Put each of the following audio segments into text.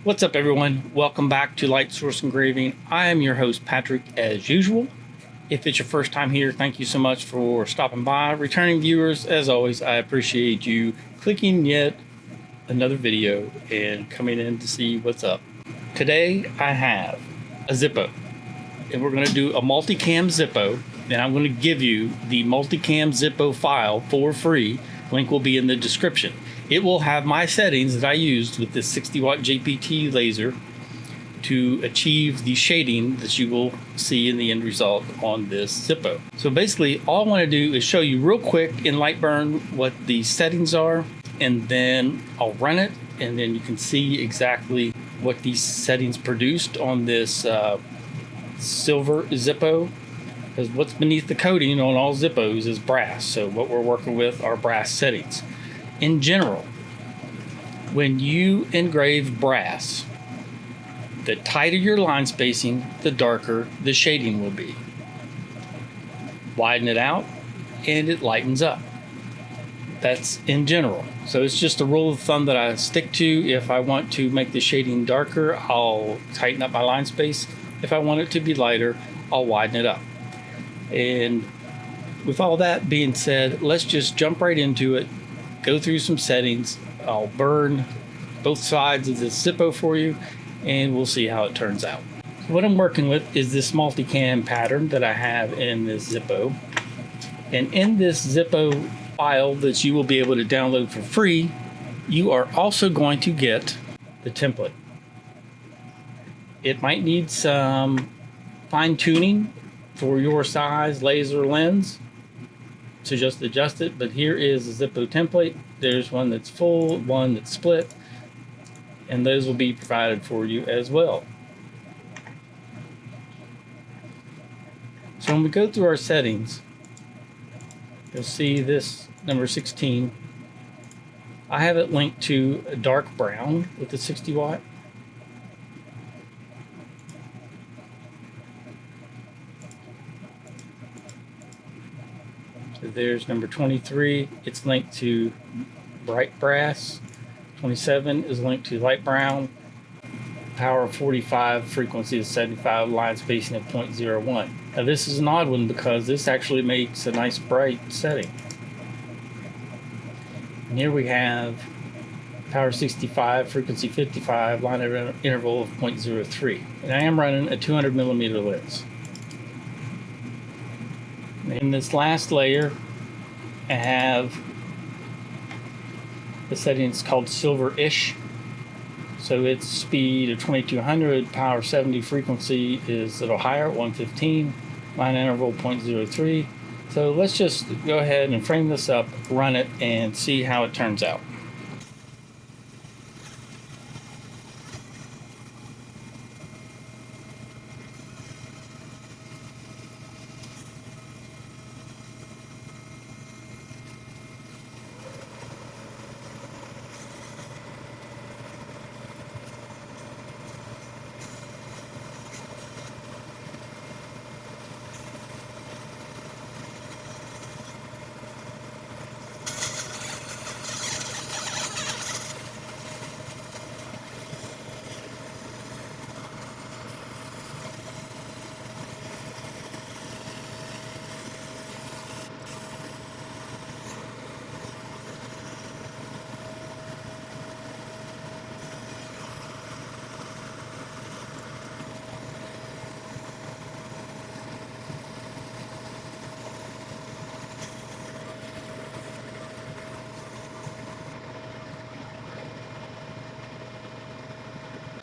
What's up, everyone? Welcome back to Light Source Engraving. I am your host, Patrick, as usual. If it's your first time here, thank you so much for stopping by. Returning viewers, as always, I appreciate you clicking yet another video and coming in to see what's up. Today, I have a Zippo, and we're going to do a multicam Zippo, and I'm going to give you the multicam Zippo file for free. Link will be in the description. It will have my settings that I used with this 60-watt JPT laser to achieve the shading that you will see in the end result on this Zippo. So basically, all I want to do is show you real quick in lightburn what the settings are, and then I'll run it, and then you can see exactly what these settings produced on this silver Zippo. Because what's beneath the coating on all Zippos is brass. So what we're working with are brass settings. In general, when you engrave brass, the tighter your line spacing, the darker the shading will be. Widen it out and it lightens up. That's in general. So it's just a rule of thumb that I stick to. If I want to make the shading darker, I'll tighten up my line space. If I want it to be lighter, I'll widen it up. And with all that being said, let's just jump right into it. Go through some settings. I'll burn both sides of this Zippo for you, and we'll see how it turns out. What I'm working with is this multicam pattern that I have in this Zippo. And in this Zippo file that you will be able to download for free, you are also going to get the template. It might need some fine tuning for your size laser lens, so just adjust it. But here is the Zippo template. There's one that's full, one that's split, and those will be provided for you as well. So when we go through our settings, you'll see this number 16. I have it linked to a dark brown with the 60 watt. There's number 23. It's linked to bright brass. 27 is linked to light brown. Power of 45, frequency is 75, line spacing of 0.01. Now this is an odd one because this actually makes a nice bright setting. And here we have power 65, frequency 55, line interval of 0.03. And I am running a 200 millimeter lens. In this last layer, I have the settings called silver-ish. So its speed of 2200, power 70, frequency is a little higher, 115, line interval 0.03. So let's just go ahead and frame this up, run it, and see how it turns out.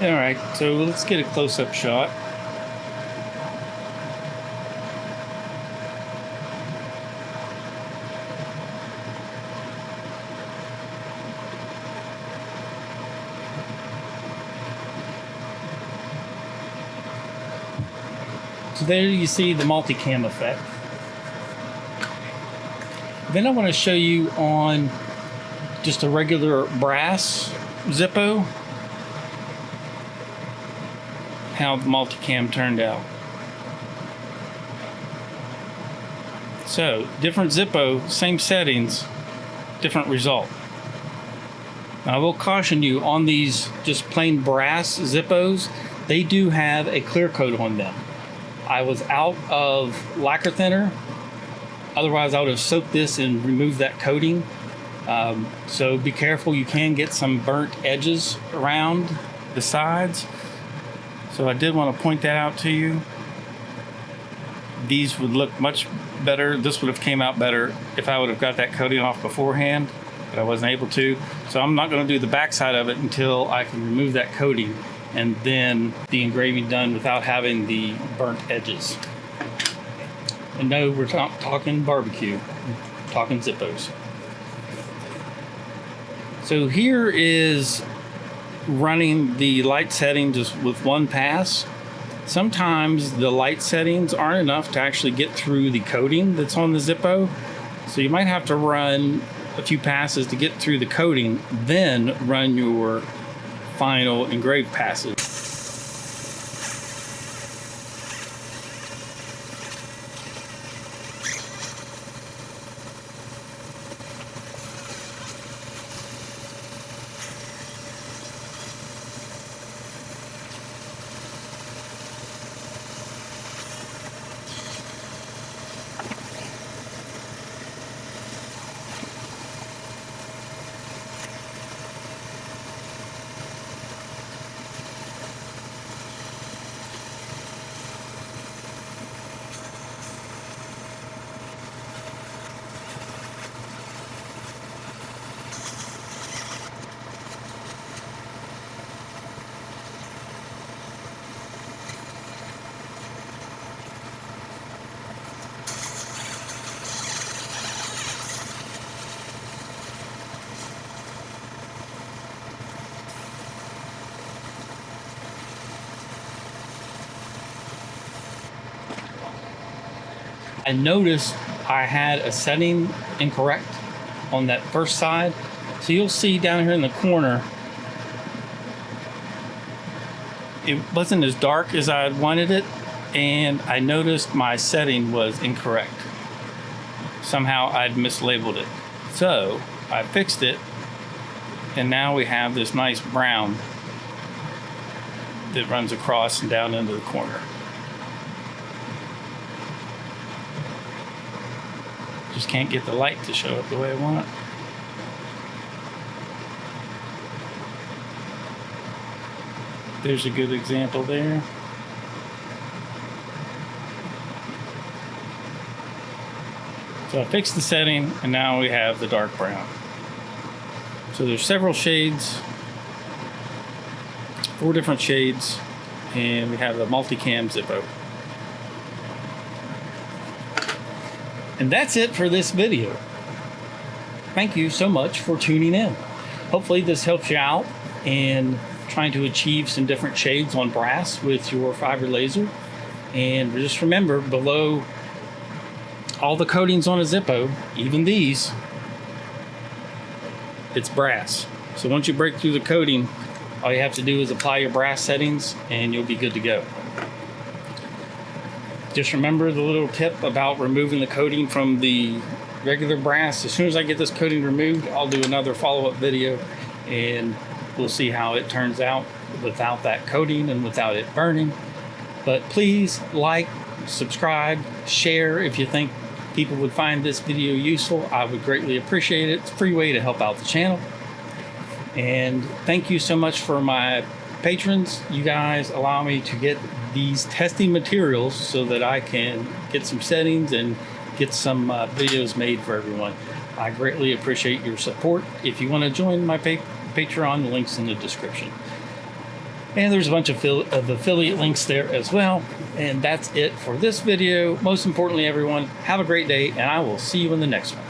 All right, so let's get a close-up shot. So there you see the multicam effect. Then I want to show you on just a regular brass Zippo how the multicam turned out. So different Zippo, same settings, different result. I will caution you on these just plain brass Zippos, they do have a clear coat on them. I was out of lacquer thinner, otherwise I would have soaked this and removed that coating. So be careful, you can get some burnt edges around the sides. So I did want to point that out to you. These would look much better. This would have came out better if I would have got that coating off beforehand, but I wasn't able to. So I'm not going to do the back side of it until I can remove that coating and then the engraving done without having the burnt edges. And no, we're not talking barbecue, we're talking Zippos. So here is running the light setting just with one pass. Sometimes the light settings aren't enough to actually get through the coating that's on the Zippo. So you might have to run a few passes to get through the coating, then run your final engraved passes. I noticed I had a setting incorrect on that first side. So you'll see down here in the corner, it wasn't as dark as I wanted it, and I noticed my setting was incorrect. Somehow I'd mislabeled it. So I fixed it, and now we have this nice brown that runs across and down into the corner. Just can't get the light to show up the way I want it. There's a good example there. So I fixed the setting, and now we have the dark brown. So there's several shades, 4 different shades, and we have a multicam Zippo. And that's it for this video. Thank you so much for tuning in. Hopefully this helps you out in trying to achieve some different shades on brass with your fiber laser. And just remember, below all the coatings on a Zippo, even these, it's brass. So once you break through the coating, all you have to do is apply your brass settings and you'll be good to go. Just remember the little tip about removing the coating from the regular brass. As soon as I get this coating removed, I'll do another follow-up video and we'll see how it turns out without that coating and without it burning. But please like, subscribe, share if you think people would find this video useful. I would greatly appreciate it. It's a free way to help out the channel. And thank you so much for my patrons. You guys allow me to get these testing materials so that I can get some settings and get some videos made for everyone. I greatly appreciate your support. If you want to join my Patreon, the link's in the description. And there's a bunch of affiliate links there as well. And that's it for this video. Most importantly, everyone, have a great day, and I will see you in the next one.